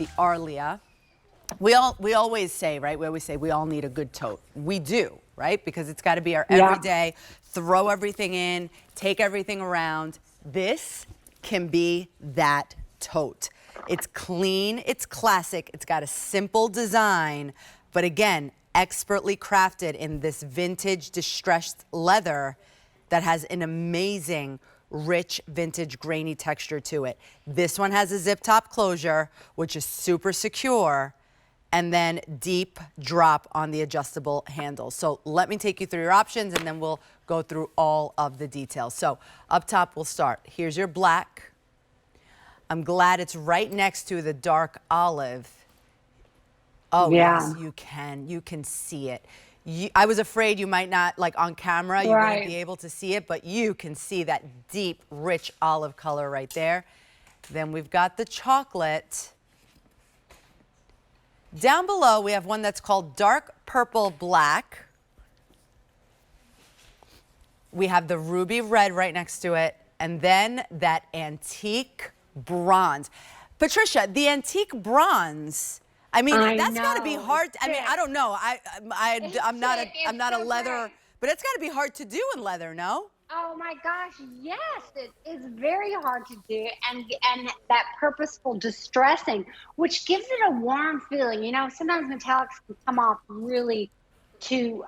the Arlia. We always say, right? We always say we all need a good tote. We do, right? Because it's got to be our everyday, throw everything in, take everything around. This can be that tote. It's clean, it's classic, it's got a simple design, but again, expertly crafted in this vintage distressed leather that has an amazing rich vintage grainy texture to it. This one has a zip top closure, which is super secure, and then deep drop on the adjustable handle. So let me take you through your options and then we'll go through all of the details. So up top we'll start. Here's your black. I'm glad it's right next to the dark olive. Oh yes, you can see it. I was afraid you might not, like on camera, you wouldn't be able to see it, but you can see that deep, rich olive color right there. Then we've got the chocolate. Down below, we have one that's called dark purple black. We have the ruby red right next to it, and then that antique bronze. Patricia, the antique bronze, I mean, that's got to be hard. I mean, I don't know. I'm not a leather, but it's got to be hard to do in leather, no? Oh my gosh, yes, it is very hard to do, and that purposeful distressing, which gives it a warm feeling. You know, sometimes metallics can come off really too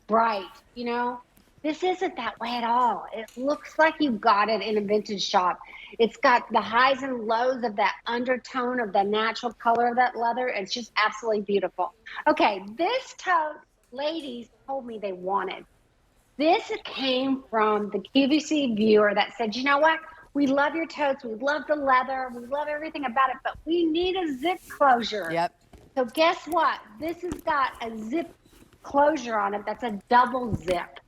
bright, you know. This isn't that way at all. It looks like you got it in a vintage shop. It's got the highs and lows of that undertone of the natural color of that leather. It's just absolutely beautiful. Okay, this tote, ladies told me they wanted. This came from the QVC viewer that said, you know what? We love your totes. We love the leather. We love everything about it, but we need a zip closure. Yep. So guess what? This has got a zip closure on it that's a double zip.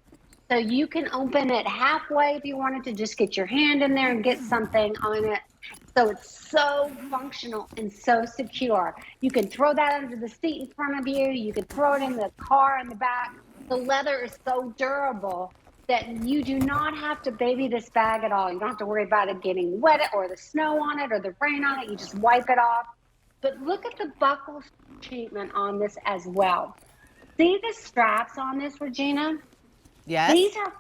So you can open it halfway if you wanted to just get your hand in there and get something on it. So it's so functional and so secure. You can throw that under the seat in front of you. You can throw it in the car in the back. The leather is so durable that you do not have to baby this bag at all. You don't have to worry about it getting wet or the snow on it or the rain on it. You just wipe it off. But look at the buckle treatment on this as well. See the straps on this, Regina? Yes. These are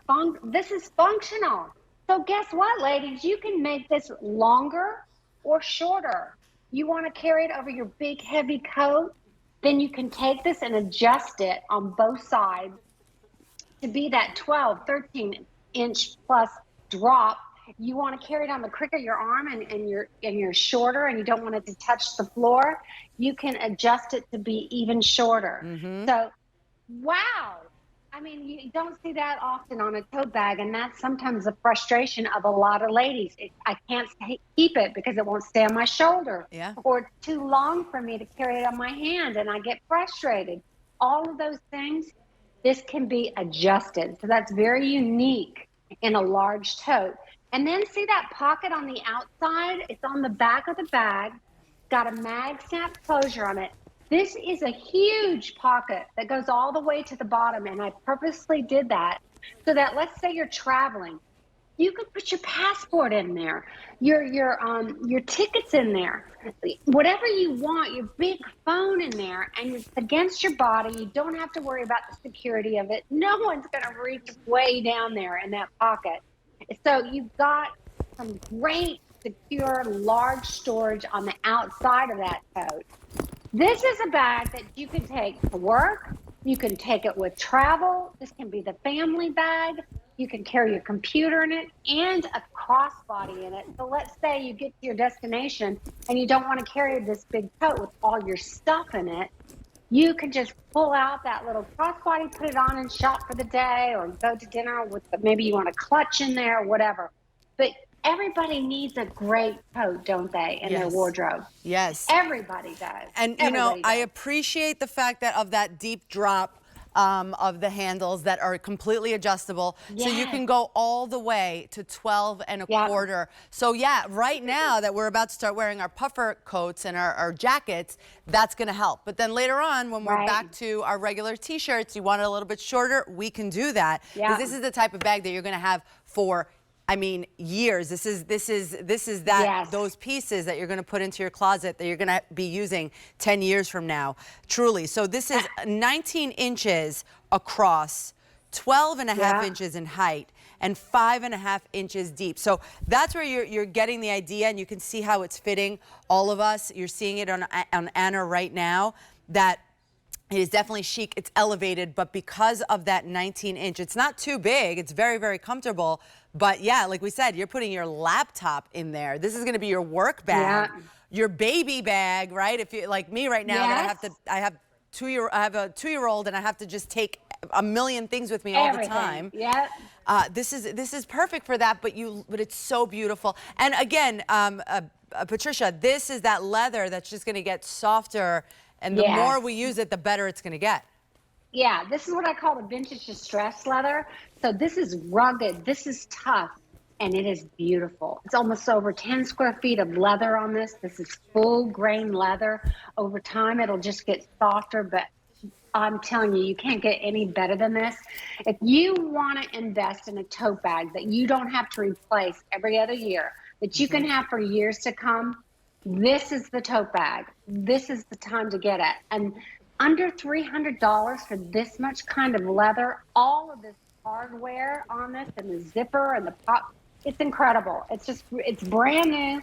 this is functional. So guess what, ladies? You can make this longer or shorter. You want to carry it over your big, heavy coat? Then you can take this and adjust it on both sides to be that 12, 13 inch plus drop. You want to carry it on the crick of your arm and you're shorter and you don't want it to touch the floor. You can adjust it to be even shorter. So, wow. I mean, you don't see that often on a tote bag, and that's sometimes the frustration of a lot of ladies. I can't keep it because it won't stay on my shoulder, or it's too long for me to carry it on my hand, and I get frustrated. All of those things, this can be adjusted. So that's very unique in a large tote. And then see that pocket on the outside? It's on the back of the bag, got a mag snap closure on it. This is a huge pocket that goes all the way to the bottom, and I purposely did that so that, let's say you're traveling, you could put your passport in there, your tickets in there, whatever you want, your big phone in there, and it's against your body. You don't have to worry about the security of it. No one's going to reach way down there in that pocket. So you've got some great, secure, large storage on the outside of that tote. This is a bag that you can take to work. You can take it with travel. This can be the family bag. You can carry your computer in it and a crossbody in it. So let's say you get to your destination and you don't want to carry this big tote with all your stuff in it. You can just pull out that little crossbody, put it on and shop for the day, or go to dinner with maybe you want a clutch in there or whatever. But everybody needs a great coat, don't they, in their wardrobe? Yes. Everybody does. And, you know, I appreciate the fact that of that deep drop of the handles that are completely adjustable. So you can go all the way to 12 and a quarter. So, yeah, right now that we're about to start wearing our puffer coats and our jackets, that's going to help. But then later on, when we're back to our regular T-shirts, you want it a little bit shorter, we can do that. Because this is the type of bag that you're going to have for I mean, years. This is that Yes. those pieces that you're going to put into your closet that you're going to be using 10 years from now. Truly. So this is 19 inches across, 12 and a half inches in height, and 5.5 inches deep. So that's where you're getting the idea, and you can see how it's fitting all of us. You're seeing it on Anna right now, that it is definitely chic, it's elevated, but because of that 19-inch, it's not too big, it's very, very comfortable. But yeah, like we said, you're putting your laptop in there. This is gonna be your work bag, your baby bag, right? If you're like me right now, that I have a 2-year-old and I have to just take a million things with me all the time. This is perfect for that, but it's so beautiful. And again, Patricia, this is that leather that's just gonna get softer, and the more we use it, the better it's gonna get. Yeah, this is what I call the vintage distressed leather. So this is rugged, this is tough, and it is beautiful. It's almost over 10 square feet of leather on this. This is full grain leather. Over time, it'll just get softer, but I'm telling you, you can't get any better than this. If you want to invest in a tote bag that you don't have to replace every other year, that you can have for years to come, this is the tote bag. This is the time to get it. And under $300 for this much kind of leather, all of this hardware on this, and the zipper and the pop, it's incredible. It's brand new.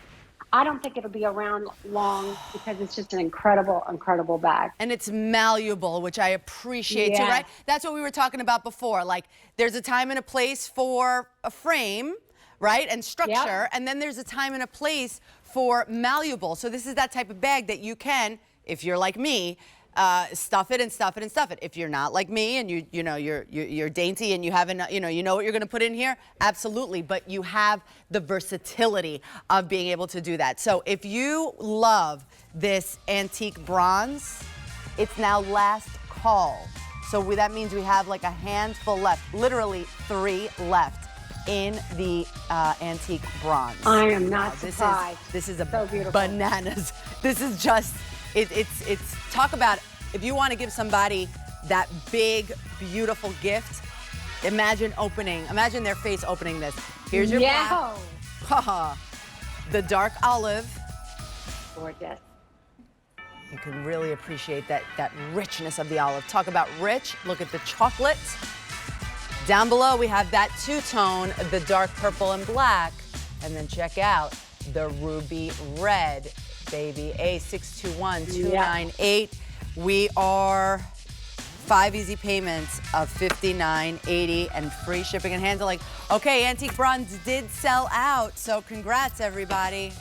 I don't think it'll be around long because it's just an incredible, incredible bag. And it's malleable, which I appreciate too, right? That's what we were talking about before. Like, there's a time and a place for a frame, right? And structure. And then there's a time and a place for malleable. So this is that type of bag that you can, if you're like me, stuff it and stuff it and stuff it. If you're not like me and you're dainty and you haven't, you know what you're going to put in here, absolutely. But you have the versatility of being able to do that. So if you love this antique bronze, it's now last call. So that means we have like a handful left, literally 3 left in the antique bronze. I am not surprised. This is so beautiful. Bananas. This is just. It's talk about, if you want to give somebody that big, beautiful gift, imagine their face opening this. Here's your black. The dark olive. Gorgeous. You can really appreciate that richness of the olive. Talk about rich, look at the chocolate. Down below we have that 2-tone, the dark purple and black. And then check out the ruby red. Baby, A621298. We are 5 easy payments of $59.80 and free shipping and handling. Okay, antique bronze did sell out, so congrats everybody.